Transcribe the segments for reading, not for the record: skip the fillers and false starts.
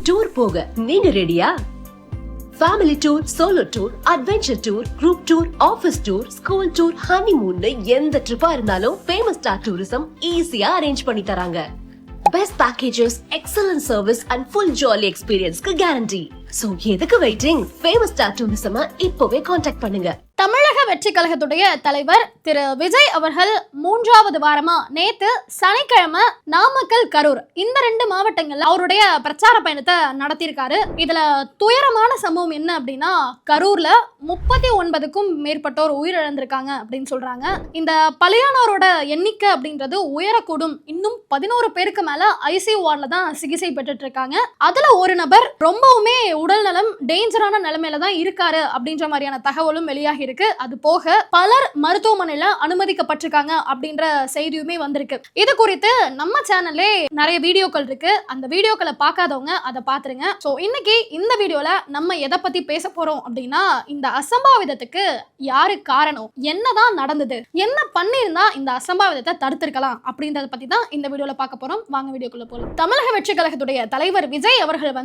Tour போக நீங்க ரெடியா? Family tour, solo tour, adventure tour, group tour, office tour, school tour, honeymoon எந்த ட்ரிப்பா இருந்தாலும் ஃபேமஸ் ஸ்டார் டூரிசம் ஈஸியா அரேஞ்ச் பண்ணி தராங்க. Best packages, excellent service and full jolly எக்ஸ்பீரியன்ஸ்க்கு கேரண்டி. சோ எதுக்கு வெயிட்டிங்? ஃபேமஸ் ஸ்டார் டூரிசம் இப்போவே கான்டாக்ட் பண்ணுங்க. தமிழக வெற்றி கழகத்துடைய தலைவர் திரு விஜய் அவர்கள் 3வது வாரமா நேத்து சனிக்கிழமை நாமக்கல், கரூர் இந்த 2 மாவட்டங்கள்ல அவருடைய பிரச்சார பயணத்தை நடத்தியிருக்காரு. இதுல துயரமான சம்பவம் என்ன அப்படின்னா, கரூர்ல 39க்கும் மேற்பட்டோர் உயிரிழந்திருக்காங்க அப்படின்னு சொல்றாங்க. இந்த பலியானோரோட எண்ணிக்கை அப்படின்றது உயரக்கூடும். இன்னும் 11 பேருக்கு மேல ஐசியூ வார்டுல தான் சிகிச்சை பெற்றுட்டு இருக்காங்க. அதுல ஒரு நபர் ரொம்பவுமே உடல் நலம் டேஞ்சரான நிலைமையில தான் இருக்காரு அப்படின்ற மாதிரியான தகவலும் வெளியாகி இருக்கு. அது போக பலர் மருத்துவமனையில அனுமதிக்கப்பட்டிருக்காங்க அப்படின்ற செய்தியுமே வந்திருக்கு. இது குறித்து நம்ம சேனல்லே நிறைய வீடியோக்கள் இருக்கு. அந்த வீடியோக்களை பார்க்காதவங்க அதை பாத்துருங்க. சோ இன்னைக்கு இந்த வீடியோல நம்ம எதை பத்தி பேச போறோம் அப்படின்னா, இந்த அசம்பாவிதத்துக்கு யாரு காரணம், என்னதான் நடந்தது, என்ன பண்ணிருந்தா இந்த அசம்பாவிதத்தை தடுத்திருக்கலாம் அப்படின்றத பத்தி தான் இந்த வீடியோல பார்க்க போறோம். வாங்க வீடியோக்குள்ள போலாம். தமிழக வெற்றி கழகத்துடைய தலைவர் விஜய் அவர்கள்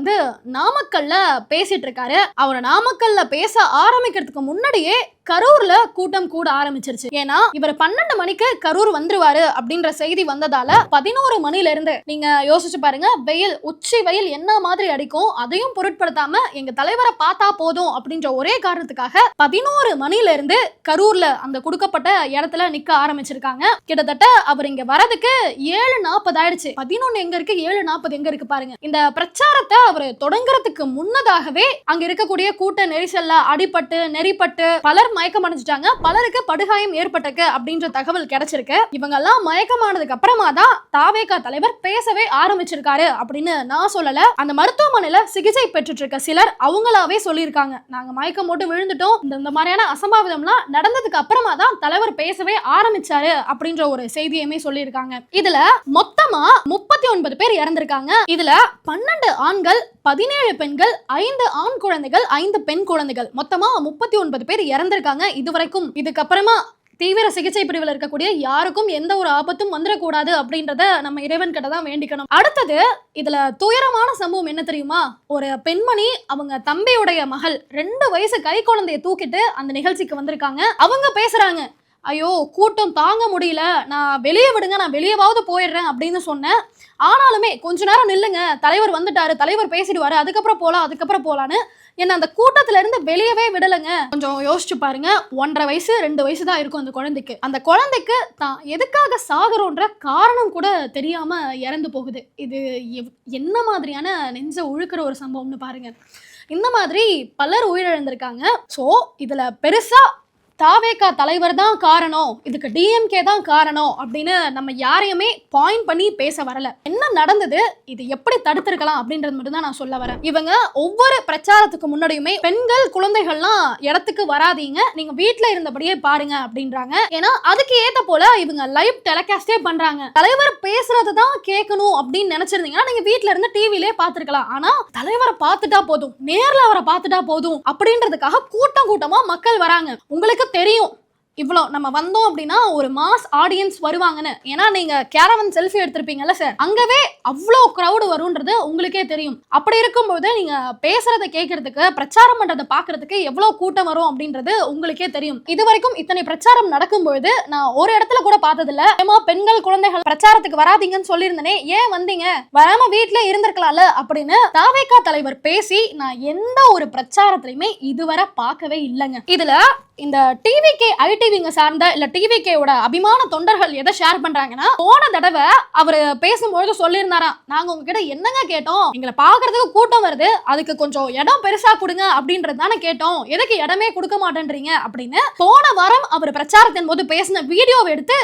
நாமக்கல்ல பேசிட்டு இருக்காரு. அவர் நாமக்கல்ல பேச ஆரம்பிக்கிறதுக்கு முன்னாடியே கரூர்ல கூட்டம் கூட ஆரம்பிச்சிருச்சு. ஏன்னா இவர் 12 மணிக்கு கரூர் வந்துருவாரு அப்படின்ற செய்தி வந்ததால 11 மணில இருந்து நீங்க யோசிச்சு பாருங்க, வெயில், உச்சி வெயில் என்ன மாதிரி அடிக்கும், அதையும் பொருட்படுத்தாம எங்க தலைவரை பார்த்தா போதும் அப்படின்ற ஒரே காரணத்துக்காக 11 மணில இருந்து கரூர்ல அந்த கொடுக்கப்பட்ட இடத்துல நிக்க ஆரம்பிச்சிருக்காங்க. கிட்டத்தட்ட அவர் இங்க வரதுக்கு 7:40 ஆயிடுச்சு. 11 எங்க இருக்கு, 7:40 எங்க இருக்கு பாருங்க. இந்த பிரச்சாரத்தை அவர் தொடங்குறதுக்கு முன்னதாகவே அங்க இருக்கக்கூடிய கூட்ட நெரிசல்ல அடிபட்டு நெறிப்பட்டு பலர் மயக்கம் அடைஞ்சிட்டாங்க. பலருக்கு படுகாயம் ஏற்பட்டிருக்கு அப்படின்ற தகவல் கிடைச்சிருக்கு. இவங்க எல்லாம் மயக்கமானதுக்கு அப்புறமா தான் தாவேகா தலைவர் பேசவே ஆரம்பிச்சிருக்காரு அப்படின்னு நான் சொல்லல. அந்த மருத்துவமனையில சிகிச்சை பெற்றுட்டு இருக்க சிலர் அவங்களாவே சொல்லியிருக்காங்க, நாங்க மயக்கம் போட்டு விழுந்துட்டோம், இந்த மாதிரியான அசம்பாவிதம்லாம் நடந்ததுக்கு அப்புறமா தான் தலைவர் பேசவே ஆரம்பிச்சாரு அப்படின்ற ஒரு செய்தியுமே சொல்லியிருக்காங்க. இதுல மொத்தமா 39 பேர் இறந்திருக்காங்க. இதுல 12 ஆண்கள், 17 பெண்கள், 5 ஆண் குழந்தைகள், 5 பெண் குழந்தைகள், மொத்தமா 39 பேர் இறந்திருக்காங்க. இதுவரைக்கும் இதுக்கப்புறமா தீவிர சிகிச்சை பிரிவில் இருக்கக்கூடிய யாருக்கும் எந்த ஒரு ஆபத்தும் வந்துடக்கூடாது அப்படின்றத நம்ம இறைவன் கிட்ட தான் வேண்டிக்கணும். அடுத்தது இதுல துயரமான சம்பவம் என்ன தெரியுமா? ஒரு பெண்மணி அவங்க தம்பியுடைய மகள் 2 வயசு கை குழந்தைய தூக்கிட்டு அந்த நிகழ்ச்சிக்கு வந்திருக்காங்க. அவங்க பேசுறாங்க, ஐயோ கூட்டம் தாங்க முடியல, நான் வெளியே விடுங்க, நான் வெளியவாவது போயிடுறேன் அப்படின்னு சொன்னேன். ஆனாலுமே கொஞ்ச நேரம் நில்லுங்க, தலைவர் வந்துட்டாரு, தலைவர் பேசிடுவாரு, அதுக்கப்புறம் போலான்னு என்ன அந்த கூட்டத்துல இருந்து வெளியவே விடலைங்க. கொஞ்சம் யோசிச்சு பாருங்க, 1.5 வயசு 2 வயசு தான் இருக்கும் அந்த குழந்தைக்கு. அந்த குழந்தைக்கு தான் எதுக்காக சாகுறோன்ற காரணம் கூட தெரியாம இறந்து போகுது. இது என்ன மாதிரியான நெஞ்ச உழுக்கிற ஒரு சம்பவம்னு பாருங்க. இந்த மாதிரி பலர் உயிரிழந்திருக்காங்க. ஸோ இதுல பெருசா தாவேகா தலைவர் தான் காரணம், இதுக்கு டிஎம்கே தான் காரணம் அப்படின்னு நம்ம யாரையுமே பாயிண்ட் பண்ணி பேச வரல. என்ன நடந்தது, இது எப்படி தடுத்திருக்கலாம் அப்படின்றது மட்டும் தான் நான் சொல்ல வரேன். இவங்க ஒவ்வொரு பிரச்சாரத்துக்கு முன்னாடியுமே பெண்கள், குழந்தைகள்லாம் இடத்துக்கு வராதீங்க, நீங்க வீட்டுல இருந்தபடியே பாருங்க அப்படின்றாங்க. ஏன்னா அதுக்கு ஏத்த போல இவங்க லைவ் டெலிகாஸ்டே பண்றாங்க. தலைவர் பேசுறது தான் கேட்கணும் அப்படின்னு நினைச்சிருந்தீங்கன்னா நீங்க வீட்டுல இருந்து டிவிலே பாத்துருக்கலாம். ஆனா தலைவரை பார்த்துட்டா போதும், நேர்ல அவரை பார்த்துட்டா போதும் அப்படின்றதுக்காக கூட்டம் கூட்டமா மக்கள் வராங்க. உங்களுக்கு தெரியும் இவ்வளோ நம்ம வந்தோம் அப்படின்னா ஒரு மாஸ் ஆடியன்ஸ் வருவாங்கன்னு. ஏன்னா நீங்க கேரவன் செல்ஃபி எடுத்திருப்பீங்கல்ல சார், அங்கவே அவ்வளோ க்ரௌடு வரும்ன்றது உங்களுக்கே தெரியும். அப்படி இருக்கும்போது நீங்க பேசுறத கேட்கறதுக்கு, பிரச்சாரம் பண்றதை பாக்குறதுக்கு எவ்வளோ கூட்டம் வரும் அப்படின்றது உங்களுக்கே தெரியும். இது வரைக்கும் இத்தனை பிரச்சாரம் நடக்கும்போது நான் ஒரு இடத்துல கூட பார்த்ததில்ல, ஏமா பெண்கள், குழந்தைகள் பிரச்சாரத்துக்கு வராதீங்கன்னு சொல்லியிருந்தனே, ஏன் வந்தீங்க, வராம வீட்டுல இருந்திருக்கலாம்ல அப்படின்னு தாவேகா தலைவர் பேசி நான் எந்த ஒரு பிரச்சாரத்திலையுமே இதுவரை பார்க்கவே இல்லைங்க. இதுல இந்த டிவிகே, ஐடிவிங்க சார்ந்த இல்ல டிவிகேவோட அபிமான தொண்டர்கள் எதை ஷேர் பண்றாங்கன்னா, போன தடவை அவரு பேசும்போது சொல்லியிருந்தாராம், நாங்க உங்ககிட்ட என்னங்க கேட்டோம், எங்களை பாக்குறதுக்கு கூட்டம் வருது, அதுக்கு கொஞ்சம் இடம் பெருசா கொடுங்க அப்படின்றது தானே கேட்டோம், எதுக்கு இடமே கொடுக்க மாட்டேன்றீங்க அப்படின்னு போன வாரம் அவர் பிரச்சாரத்தின் போது பேசின வீடியோவை எடுத்து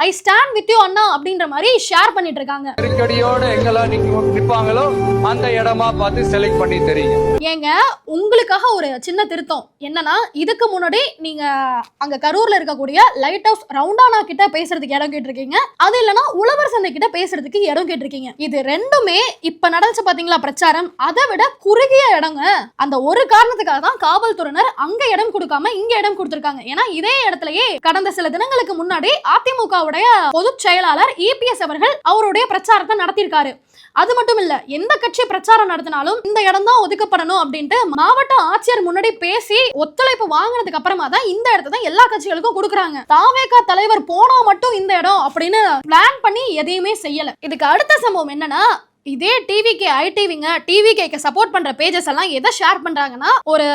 ஐ ஸ்டாண்ட் வித் யூ அண்ணா அப்படின்ற மாதிரி ஷேர் பண்ணிட்டு இருக்காங்க. நெருக்கடியோட எங்கெல்லாம் நிப்பாங்களோ அந்த இடமா பார்த்து செலக்ட் பண்ணி தெரியும். ஏங்க உங்களுக்காக ஒரு சின்ன திருத்தம் என்னன்னா, இதுக்கு முன்னாடி நீங்க அங்க கரூர்ல இருக்கக்கூடிய லைட் ஹவுஸ் ரவுண்டானா கிட்ட பேசுறதுக்கு இடம் கேட்டிருக்கீங்க, அது இல்லனா உழவர் சந்தை கிட்ட பேசுறதுக்கு இடம் கேட்டிருக்கீங்க. இது ரெண்டுமே இப்ப நடந்துச்சு பாத்தீங்களா பிரச்சாரம், அதை விட குறுகிய இடங்க. அந்த ஒரு காரணத்துக்காக தான் காவல்துறையினர் அங்க இடம் கொடுக்காம இங்க இடம் கொடுத்திருக்காங்க. ஏன்னா இதே இடத்துலயே கடந்த சில தினங்களுக்கு முன்னாடி அதிமுகவுடைய பொதுச் செயலாளர் இபிஎஸ் அவர்கள் அவருடைய பிரச்சாரத்தை நடத்தியிருக்காரு. அது மட்டும் இல்ல, எந்த கட்சி பிரச்சாரம் நடத்தினாலும் இந்த இடம் தான் ஒதுக்கப்படணும் அப்படின்ட்டு மாவட்ட ஆட்சியர் முன்னாடி பேசி ஒத்துழைப்பு வாங்கினதுக்கு அப்புறமா தான் இந்த இடத்த தான் எல்லா கட்சிகளுக்கும் கொடுக்குறாங்க. தாவேகா தலைவர் போனா மட்டும் இந்த இடம் அப்படின்னு பிளான் பண்ணி எதையுமே செய்யல. இதுக்கு அடுத்த சம்பவம் என்னன்னா, இதே டிவிகே ஐடிவிங்க டிவிகேக்கு சப்போர்ட் பண்ற பேஜஸ் எல்லாம் எதை ஷேர் பண்றாங்கன்னா, ஒரு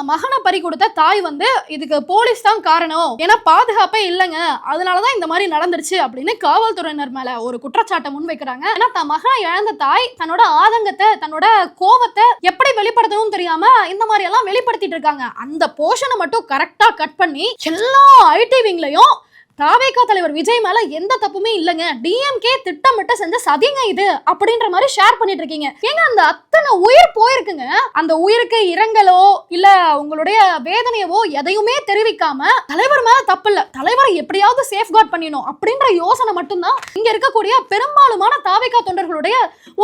மகனை பறி கொடுத்த தாய் வந்து இதுக்கு போலீஸ் தான் காரணம், ஏன்னா பாதுகாப்பே இல்லைங்க, அதனாலதான் இந்த மாதிரி நடந்துருச்சு அப்படின்னு காவல்துறையினர் மேல ஒரு குற்றச்சாட்டை முன்வைக்கிறாங்க. ஏன்னா தன் மகனை இழந்த தாய் தன்னோட ஆதங்கத்தை தன்னோட கோவத்தை எப்படி வெளிப்படுத்தவும் தெரியாம இந்த மாதிரி எல்லாம் வெளிப்படுத்திட்டு இருக்காங்க. அந்த போர்ஷனை மட்டும் கரெக்டா கட் பண்ணி எல்லா ஐடிவிங்லயும் தாவேகா தலைவர் விஜய் மேல எந்த தப்புமே இல்லைங்க, டிஎம்கே திட்டமிட்டு செஞ்ச சதிங்க இது அப்படின்ற மாதிரி ஷேர் பண்ணிட்டு இருக்கீங்க. ஏங்க அந்த அத்தனை உயிர் போயிருக்குங்க, அந்த உயிருக்கு இரங்கலோ இல்ல உங்களுடைய வேதனையவோ எதையுமே தெரிவிக்காம தலைவர் மேல தப்பு இல்ல, தலைவரை எப்படியாவது சேஃப்கார்ட் பண்ணிடணும் அப்படின்ற யோசனை மட்டும்தான் இங்க இருக்கக்கூடிய பெரும்பாலுமான தாவேகா தொண்டர்களுடைய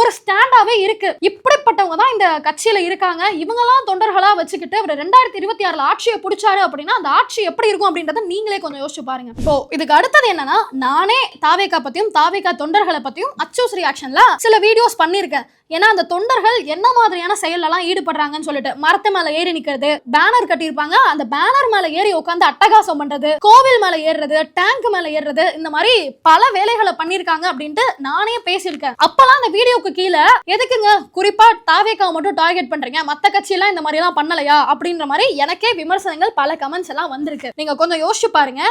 ஒரு ஸ்டாண்டாவே இருக்கு. இப்படிப்பட்டவங்க தான் இந்த கட்சியில இருக்காங்க. இவங்கெல்லாம் தொண்டர்களா வச்சுக்கிட்டு ஒரு 2026 ஆட்சியை பிடிச்சாரு அப்படின்னா அந்த ஆட்சி எப்படி இருக்கும் அப்படின்றத நீங்களே கொஞ்சம் யோசிச்சு பாருங்க. இப்போ இதுக்கு அடுத்தது என்னன்னா, நானே தாவேகா பத்தியும் தாவேகா தொண்டர்களை பத்தியும் அச்சூஸ் ரியாக்ஷன்ல சில வீடியோஸ் பண்ணிருக்கேன். ஏன்னா அந்த தொண்டர்கள் என்ன மாதிரியான செயலெல்லாம் ஈடுபடுறாங்கன்னு சொல்லிட்டு, மரத்து மேல ஏறி நிக்கிறது, பேனர் கட்டியிருப்பாங்க, அந்த பேனர் மேல ஏறி உட்காந்து அட்டகாசம் பண்றது, கோவில் மேல ஏறுறது, டேங்க் மேல ஏறுறது, இந்த மாதிரி பல வேலைகளை பண்ணிருக்காங்க அப்படின்ட்டு நானே பேசியிருக்கேன். அப்பெல்லாம் அந்த வீடியோக்கு கீழே எதுக்குங்க குறிப்பா தாவேகாவை மட்டும் டார்கெட் பண்றீங்க, மத்த கட்சி எல்லாம் இந்த மாதிரி எல்லாம் பண்ணலையா அப்படின்ற மாதிரி எனக்கே விமர்சனங்கள் பல கமெண்ட்ஸ் எல்லாம் வந்திருக்கு. நீங்க கொஞ்சம் யோசிச்சு பாருங்க.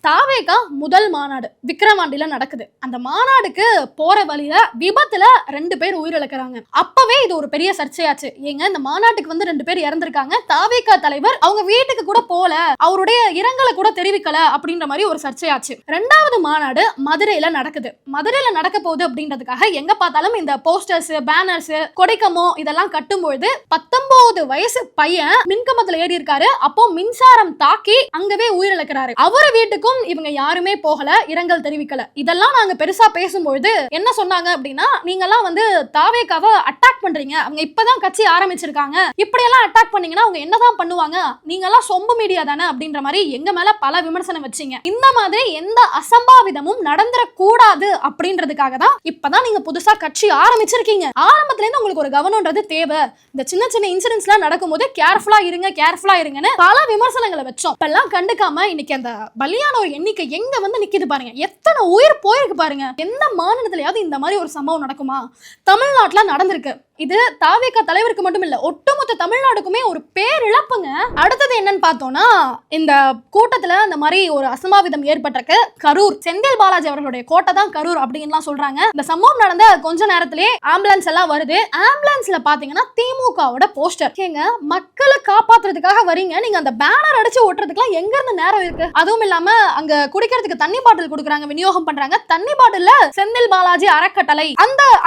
தாவேகா முதல் மாநாடு விக்கிரவாண்டியில நடக்குது. அந்த மாநாடுக்கு போற வழியில விபத்துல 2 பேர் உயிரிழக்கிறாங்க. அப்பவே இது ஒரு பெரிய சர்ச்சையாச்சு. ஏங்க இந்த மாநாட்டுக்கு வந்து 2 பேர் இறந்திருக்காங்க, தாவேகா தலைவர் அவங்க வீட்டுக்கு கூட போல, அவருடைய இரங்கலை கூட தெரிவிக்கல அப்படின்ற மாதிரி ஒரு சர்ச்சையாச்சு. 2வது மாநாடு மதுரையில நடக்குது. மதுரையில நடக்க போகுது அப்படின்றதுக்காக எங்க பார்த்தாலும் இந்த போஸ்டர்ஸ், பேனர்ஸ், கொடிக்கம்பம் இதெல்லாம் கட்டும்போது 19 வயசு பையன் மின்கம்பத்துல ஏறி இருக்காரு. அப்போ மின்சாரம் தாக்கி அங்கவே உயிரிழக்கிறாரு. அவர் வீட்டுக்கும் இவங்க யாருமே போகல, இரங்கல் தெரிவிக்கல. இதெல்லாம் நாங்க பெருசா பேசும்போது என்ன சொன்னாங்க அப்படின்னா, நீங்க எல்லாம் வந்து தாவேகாவை அட்டாக் பண்றீங்க, அவங்க இப்பதான் கட்சி ஆரம்பிச்சிருக்காங்க, இப்படி எல்லாம் அட்டாக் பண்ணீங்கன்னா அவங்க என்னதான் பண்ணுவாங்க, நீங்க எல்லாம் சொம்பு மீடியா தானே அப்படின்ற மாதிரி எங்க மேல பல விமர்சனம் வச்சீங்க. இந்த மாதிரி எந்த அசம்பாவிதமும் நடந்துடக்கூடாது அப்படின்றதுக்காக தான் இப்பதான் நீங்க புதுசா கட்சி ஆரம்பிச்சிருக்கீங்க. ஆரம்பத்துல இருந்து உங்களுக்கு ஒரு கவனம்ன்றது தேவை. இந்த சின்ன சின்ன இன்சிடென்ட்ஸ்லாம் நடக்கும்போது கேர்ஃபுல்லா இருங்கன்னு பல விமர்சனங்களை வச்சோம். இப்பெல்லாம் கண்டுக்காம இன்னைக்கு அந்த பலியான எண்ணிக்கை எங்க வந்து நிக்குது பாருங்க, எத்தனை உயிர் போயிருக்கு பாருங்க. எந்த மாநிலத்திலயாவது இந்த மாதிரி ஒரு சம்பவம் நடக்குமா? தமிழ்நாட்டுல நடந்திருக்கு. இது தாவேகா தலைவருக்கு மட்டும் இல்ல, ஒட்டுமொத்த தமிழ்நாடுக்குமே ஒரு பேரிழப்புங்க. அடுத்தது என்னன்னு பார்த்தோம்னா, இந்த கூட்டத்துல இந்த மாதிரி ஒரு அசம்பாவிதம் ஏற்பட்டிருக்கு. கரூர் செந்தில் பாலாஜி அவர்களுடைய கோட்டை தான் கரூர் அப்படின்லாம் சொல்றாங்க. இந்த சம்பவம் நடந்த கொஞ்ச நேரத்திலே ஆம்புலன்ஸ் எல்லாம் வருது. ஆம்புலன்ஸ்ல பாத்தீங்கன்னா திமுகவோட போஸ்டர். ஏங்க மக்களை காப்பாத்துறதுக்காக வரீங்க, நீங்க அந்த பேனர் அடிச்சு ஓட்டுறதுக்குலாம் எங்க இருந்து நேரம் இருக்கு? அதுவும் இல்லாம அங்க குடிக்கிறதுக்கு தண்ணி பாட்டில் கொடுக்குறாங்க, விநியோகம் பண்றாங்க. தண்ணி பாட்டில்ல செந்தில் பாலாஜி அறக்கட்டளை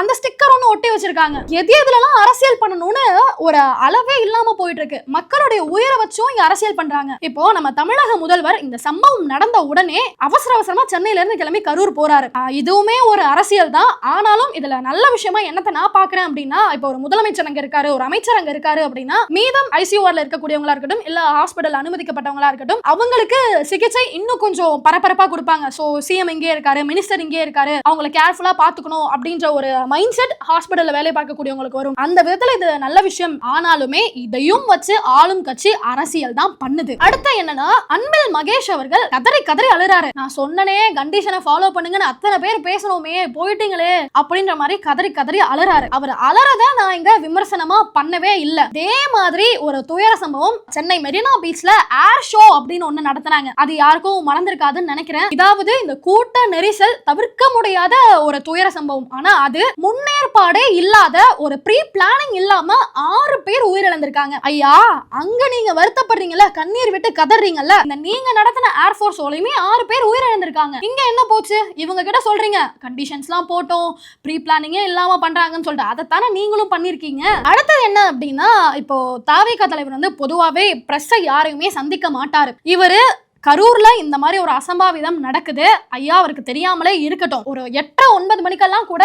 அந்த ஸ்டிக்கர் ஒன்னு ஒட்டி வச்சிருக்காங்க. இதுலலாம் அரசியல் பண்ணணும்னு ஒரு அளவே இல்லாம போயிட்டு இருக்கு. மக்களுடைய உயிரை வச்சும் இங்க அரசியல் பண்றாங்க. இப்போ நம்ம தமிழக முதல்வர் இந்த சம்பவம் நடந்த உடனே அவசரமா சென்னையில இருந்து கிளம்பி கரூர் போறாரு. இதுவுமே ஒரு அரசியல் தான். ஆனாலும் இதுல நல்ல விஷயமா என்னத்தை நான் பாக்குறேன் அப்படின்னா, இப்போ ஒரு முதலமைச்சர் அங்க இருக்காரு, ஒரு அமைச்சர் அங்க இருக்காரு அப்படின்னா, மீதம் ஐசியூஆர்ல இருக்கக்கூடியவங்களா இருக்கட்டும், இல்ல ஹாஸ்பிடல் அனுமதிக்கப்பட்டவங்களா இருக்கட்டும், அவங்களுக்கு சிகிச்சை இன்னும் கொஞ்சம் பரபரப்பா கொடுப்பாங்க. சோ சிஎம் இங்கே இருக்காரு, மினிஸ்டர் இங்கே இருக்காரு, அவங்களை கேர்ஃபுல்லா பாத்துக்கணும் அப்படின்ற ஒரு மைண்ட் செட் ஹாஸ்பிடல்ல வேலை பார்க்கக்கூடியவங்களுக்கு வரும். அந்த விதத்துல இது நல்ல விஷயம். ஆனாலுமே இதையும் வச்சு ஆளும் கட்சி அரசியல் தான் பண்ணுது. அடுத்து என்னன்னா, அன்பில் மகேஷ் அவர்கள் கதறி அழுறாரு. நான் சொன்னனே கண்டிஷனை ஃபாலோ பண்ணுங்கன்னு அத்தனை பேர் பேசணுமே, போயிட்டீங்களே அப்படின்ற மாதிரி கதறி அழுறாரு. அவர் அலறத நான் இங்க விமர்சனமா பண்ணவே இல்ல. அதே மாதிரி ஒரு துயர சம்பவம் சென்னை மெரினா பீச்ல ஏர் ஷோ அப்படின்னு ஒண்ணு நடத்துனாங்க. அது யாருக்கும் மறந்திருக்காதுன்னு நினைக்கிறேன். இதாவது இந்த கூட்ட நெரிசல் தவிர்க்க முடியாத ஒரு துயர சம்பவம். ஆனா அது முன்னேற்பாடே இல்லாத ஒரு ப்ரீ பிளானிங் இல்லாம 6 பேர் உயிரிழந்திருக்காங்க. ஐயா, அங்க நீங்க வருத்தப்படுறீங்கல்ல, கண்ணீர் விட்டு கதறீங்கல்ல, இந்த நீங்க நடத்தின ஏர்ஃபோர்ஸ் ஓலையுமே 6 பேர் உயிரிழந்திருக்காங்க. இங்க என்ன போச்சு? இவங்க கிட்ட சொல்றீங்க கண்டிஷன்ஸ்லாம் போட்டோம், ப்ரீ பிளானிங்கே இல்லாம பண்றாங்கன்னு சொல்லிட்டு, அதைத்தானே நீங்களும் பண்ணிருக்கீங்க. அடுத்தது என்ன அப்படின்னா, இப்போ தாவேகா தலைவர் வந்து பொதுவாவே பிரஸ்ஸை யாரையுமே சந்திக்க மாட்டாரு. இவரு கரூர்ல இந்த மாதிரி ஒரு அசம்பாவிதம் நடக்குது, ஐயா அவருக்கு தெரியாமலே இருக்கட்டும். ஒரு 8-9 மணிக்கெல்லாம் கூட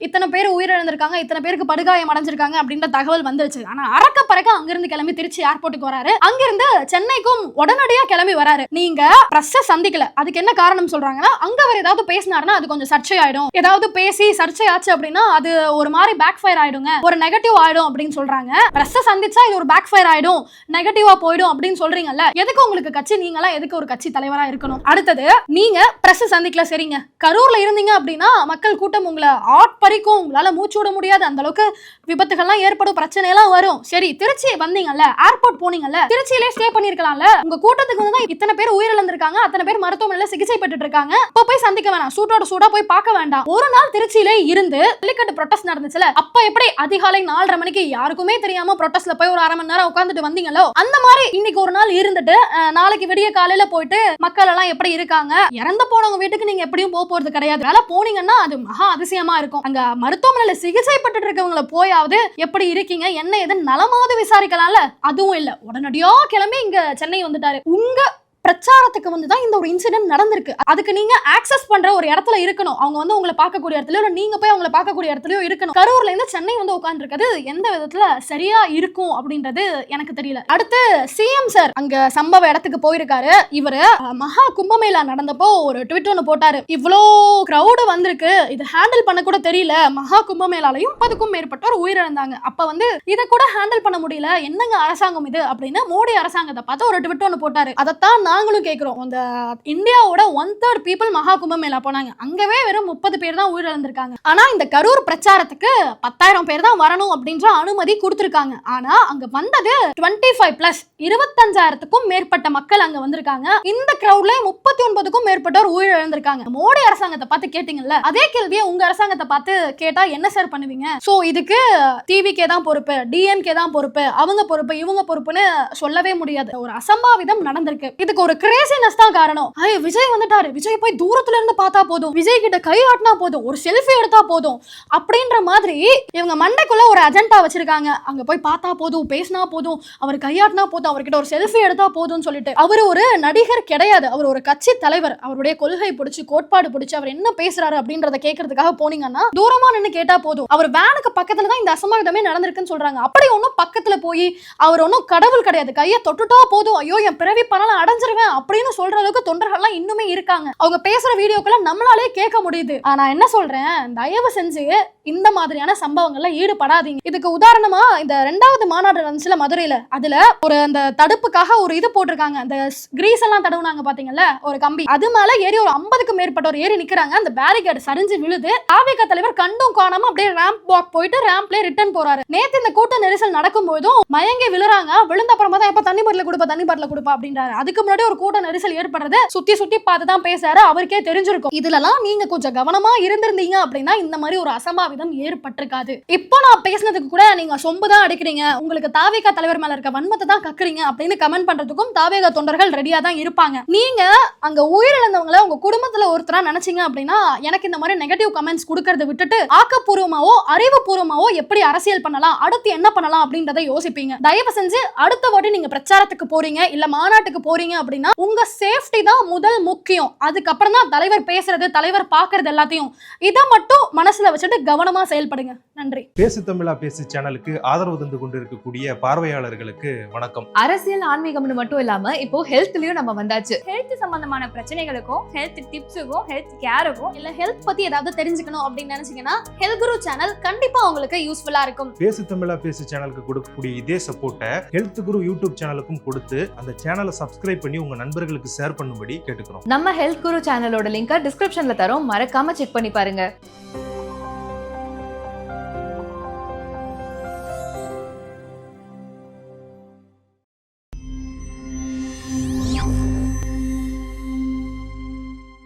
இத்தனை பேர் உயிரிழந்திருக்காங்க, இத்தனை பேருக்கு படுகாயம் அடைஞ்சிருக்காங்க அப்படின்ற தகவல் வந்துருச்சு. ஆனா அறக்க பறக்க அங்கிருந்து கிளம்பி திருச்சி ஏர்போர்ட்டுக்கு வராரு, அங்கிருந்து சென்னைக்கும் உடனடியா கிளம்பி வராரு. நீங்க பிரஸ்ஸ சந்திக்கல, அதுக்கு என்ன காரணம் சொல்றாங்கன்னா, அங்க அவர் ஏதாவது பேசினாருன்னா அது கொஞ்சம் சர்ச்சை ஆயிடும், ஏதாவது பேசி சர்ச்சை ஆச்சு அப்படின்னா அது ஒரு மாதிரி பேக் ஃபயர் ஆயிடுங்க, ஒரு நெகட்டிவ் ஆயிடும் அப்படின்னு சொல்றாங்க. பிரஸ்ஸ சந்திச்சா இது ஒரு பேக் ஃபயர் ஆயிடும், நெகட்டிவா போயிடும் அப்படின்னு சொல்றீங்கல்ல, எதுக்கு உங்களுக்கு கட்சி, நீங்களா எதுக்கு ஒரு கட்சி தலைவரா இருக்கணும்? அடுத்தது, நீங்க பிரஸ் சந்திக்கல சரிங்க, கரூர்ல இருந்தீங்க அப்படின்னா மக்கள் கூட்டம் உங்களை ஆட்பறிக்கும், உங்களால மூச்சு விட முடியாது, அந்த அளவுக்கு விபத்துகள்லாம் ஏற்படும், பிரச்சனை எல்லாம் வரும். சரி, திருச்சி வந்தீங்கல்ல, ஏர்போர்ட் போனீங்கல்ல, திருச்சியிலே ஸ்டே பண்ணிருக்கலாம்ல. உங்க கூட்டத்துக்கு வந்து இத்தனை பேர் உயிரிழந்திருக்காங்க, அத்தனை பேர் மருத்துவமனையில சிகிச்சை பெற்றுட்டு இருக்காங்க, அப்ப போய் சந்திக்க வேணாம், சூட்டோட சூடா போய் பார்க்க வேண்டாம். ஒரு நாள் திருச்சியிலே இருந்து ஜல்லிக்கட்டு ப்ரொடெஸ்ட் நடந்துச்சுல, அப்ப எப்படி அதிகாலை 4:30 மணிக்கு யாருக்குமே தெரியாம ப்ரொடெஸ்ட்ல போய் ஒரு அரை மணி நேரம் உட்கார்ந்துட்டு வந்தீங்களோ, அந்த மாதிரி இன்னைக்கு ஒரு நாள் இருந்துட்டு நாளைக்கு விடிய காலையில போயிட்டு மக்கள் எல்லாம் எப்படி இருக்காங்க, இறந்து போனவங்க வீட்டுக்கு நீங்க எப்படியும் போறது கிடையாது, வேலை போனீங்கன்னா அது மகா அதிசயமா இருக்கும். அங்க மருத்துவமனையில சிகிச்சை பெற்றுட்டு இருக்கவங்களை போயாவது எப்படி இருக்கீங்க என்ன ஏதுன்னு நலமாவது விசாரிக்கலாம்ல, அதுவும் இல்ல, உடனடியா கிளம்பி இங்க சென்னை வந்துட்டாரு. உங்க பிரச்சாரத்துக்கு வந்து தான் இந்த ஒரு இன்சிடென்ட் நடந்திருக்கு. அதுக்கு நீங்க ஆக்சஸ் பண்ற ஒரு இடத்துல இருக்கணும், அவங்க வந்து உங்களை பார்க்கக்கூடிய இடத்துல, இல்ல நீங்க போய் அவங்களை பார்க்கக்கூடிய இடத்துலயும் இருக்கணும். கரூர்ல இருந்து சென்னை வந்து உட்கார்ந்துருக்கிறது எந்த விதத்துல சரியா இருக்கும் அப்படின்றது எனக்கு தெரியல. அடுத்து சிஎம் சார் அங்க சம்பவ இடத்துக்கு போயிருக்காரு. இவரு மகா கும்பமேளா நடந்தப்போ ஒரு ட்வீட் ஒன்று போட்டாரு, இவ்வளோ கிரௌடு வந்திருக்கு, இது ஹேண்டில் பண்ண கூட தெரியல, மகா கும்பமேளாலையும் 30க்கும் மேற்பட்டோர் உயிரிழந்தாங்க, அப்ப வந்து இதை கூட ஹேண்டில் பண்ண முடியல, என்னங்க அரசாங்கம் இது அப்படின்னு மோடி அரசாங்கத்தை பார்த்து ஒரு ட்வீட் ஒன்று போட்டாரு. அதைத்தான் நாங்களும் கேட்கிறோம். அந்த இந்தியாவோட 1/3 பீப்புள் மகா கும்பமேளா போனாங்க, அங்கவே வெறும் 30 பேர் தான் உயிரிழந்திருக்காங்க. ஆனா இந்த கரூர் பிரச்சாரத்துக்கு 10,000 பேர் தான் வரணும் அப்படின்ற அனுமதி கொடுத்திருக்காங்க. ஆனா அங்க வந்தது 25+, 25,000க்கும் மேற்பட்ட மக்கள் அங்க வந்திருக்காங்க. இந்த கிரௌட்ல 39க்கும் மேற்பட்டோர் உயிரிழந்திருக்காங்க. மோடி அரசாங்கத்தை பார்த்து கேட்டீங்கல்ல, அதே கேள்வியை உங்க அரசாங்கத்தை பார்த்து கேட்டா என்ன சார் பண்ணுவீங்க? சோ இதுக்கு டிவிகே தான் பொறுப்பு, டிஎம்கே தான் பொறுப்பு, அவங்க பொறுப்பு, இவங்க பொறுப்புன்னு சொல்லவே முடியாது. ஒரு அசம்பாவிதம் நடந்திருக்கு. இதுக்கு ஒரு கிரேசினஸ் தான் காரணம். விஜய் வந்துட்டாரு, விஜய் போய் தூரத்துல இருந்து பார்த்தா போதும், விஜய் கிட்ட கை ஆட்டினா போதும், ஒரு செல்ஃபி எடுத்தா போதும் அப்படின்ற மாதிரி இவங்க மண்டைக்குள்ள ஒரு அஜெண்டா வச்சிருக்காங்க. அங்க போய் பார்த்தா போதும், பேசினா போதும், அவர் கையாட்டினா போதும், அவர்கிட்ட ஒரு செல்ஃபி எடுத்தா போதும்னு சொல்லிட்டு. அவர் ஒரு நடிகர் கிடையாது, அவர் ஒரு கட்சி தலைவர். அவருடைய கொள்கை பிடிச்சு, கோட்பாடு பிடிச்சு, அவர் என்ன பேசுறாரு அப்படின்றத கேட்கறதுக்காக போனீங்கன்னா தூரமா நின்று கேட்டா போதும். அவர் வேனுக்கு பக்கத்துல தான் இந்த அசம்பாவிதமே நடந்திருக்குன்னு சொல்றாங்க. அப்படி ஒன்னும் பக்கத்துல போய் அவர் ஒன்னும் கடவுள் கிடையாது, கையை தொட்டுட்டா போதும், ஐயோ என் பிறவி பணம் அடைஞ்சிருவேன் அப்படின்னு சொல்ற அளவுக்கு தொண்டர்கள்லாம் இன்னுமே இருக்காங்க. அவங்க பேசுற வீடியோக்களை நம்மளாலே கேட்க முடியுது. ஆனா என்ன சொல்றேன், தயவு செஞ்சு இந்த மாதிரியான சம்பவங்கள்ல ஈடுபடாதீங்க. இதுக்கு உதாரணமா இந்த 2வது மாநாடு நடந்துச்சுல மதுரையில, அதுல ஒரு அந்த தடுப்புக்காக ஒரு இது போட்டிருக்காங்க, அந்த கிரீஸ் எல்லாம் தடவுனாங்க பாத்தீங்கல்ல, ஒரு கம்பி, அது மேல ஏறி ஒரு 50க்கும் மேற்பட்டோர் ஏறி நிக்கிறாங்க. அந்த பேரிகேட் சரிஞ்சு விழுது. தாவேகா தலைவர் கண்டும் காணாம அப்படியே ரேம்ப் வாக் போயிட்டு ரேம்ப்ல ரிட்டர்ன் போறாரு. நேத்து இந்த கூட்ட நெரிசல் நடக்கும் போதும் மயங்கி விழுறாங்க. விழுந்த அப்புறமா தான் எப்ப தண்ணி பாட்டில கொடுப்பா, தண்ணி பாட்டில கொடுப்பா அப்படின்றாரு. அதுக்கு முன்னாடி ஒரு கூட்ட நெரிசல் ஏற்படுறது சுத்தி சுத்தி பார்த்து தான் பேசுறாரு, அவருக்கே தெரிஞ்சிருக்கும். இதுலலாம் நீங்க கொஞ்சம் கவனமா இருந்திருந்தீங்க அப்படின்னா இந்த மாதிரி ஒரு அசம்பாவிதம் ஏற்பட்டிருக்காது. இப்போ நான் பேசினதுக்கு கூட நீங்க சொம்பு தான் அடிக்கிறீங்க, உங்களுக்கு தாவேகா தலைவர் மேல இருக்க வன்மத்தை தான் கக்குறீங்க அப்படின்னு கமெண்ட் பண்றதுக்கும் தாவேகா தொண்டர்கள் ரெடியா தான் இருப்பாங்க. நீங்க அங்க உயிரிழந்தவங்களை உங்க குடும்பத்துல ஒருத்தரா நினைச்சீங்க அப்படின்னா எனக்கு இந்த மாதிரி நெகட்டிவ் கமெண்ட்ஸ் கொடுக்கறத விட்டுட்டு ஆக்கப்பூர்வமாவோ அறிவுபூர்வமாவோ எப்படி அரசியல் பண்ணலாம், அடுத்து என்ன பண்ணலாம் அப்படின்றத யோசிப்பீங்க. தயவு செஞ்சு அடுத்த வாட்டி நீங்க பிரச்சாரத்துக்கு போறீங்க இல்ல மாநாட்டுக்கு போறீங்க அப்படின்னா உங்க சேஃப்டி தான் முதல் முக்கியம். அதுக்கப்புறம் தான் தலைவர் பேசுறது, தலைவர் பார்க்கறது எல்லாத்தையும். இதை மட்டும் மனசுல வச்சுட்டு கவனமா செயல்படுங்க. நன்றி. பேசு தமிழா பேசு சேனலுக்கு ஆதரவு தந்து கொண்டிருக்கக்கூடிய பார்வையாளர்களுக்கு வணக்கம். அரசியல் ஆன்மீகம்னு மட்டும் இல்லாம இப்போ ஹெல்த்லயும் நம்ம வந்தாச்சு. ஹெல்த் சம்பந்தமான பிரச்சனைகளுக்கும், ஹெல்த் டிப்ஸுக்கும், ஹெல்த் கேருக்கும், இல்ல ஹெல்த் பத்தி ஏதாவது தெரிஞ்சுக்கணும் அப்படின்னு நினைச்சீங்கன்னா ஹெல்த் குரு சேனல் கண்டிப்பா உங்களுக்கு யூஸ்ஃபுல்லா இருக்கும். பேசு தமிழா பேசு சேனலுக்கு கொடுக்கக்கூடிய இதே சப்போர்ட்டை ஹெல்த் குரு யூடியூப் சேனலுக்கும் கொடுத்து அந்த சேனலை சப்ஸ்கிரைப் பண்ணி உங்க நண்பர்களுக்கு ஷேர் பண்ணும்படி கேட்டுக்கிறோம். நம்ம ஹெல்த் குரு சேனலோட லிங்கை டிஸ்கிரிப்ஷன்ல தரோம், மறக்காம செக் பண்ணி பாருங்க.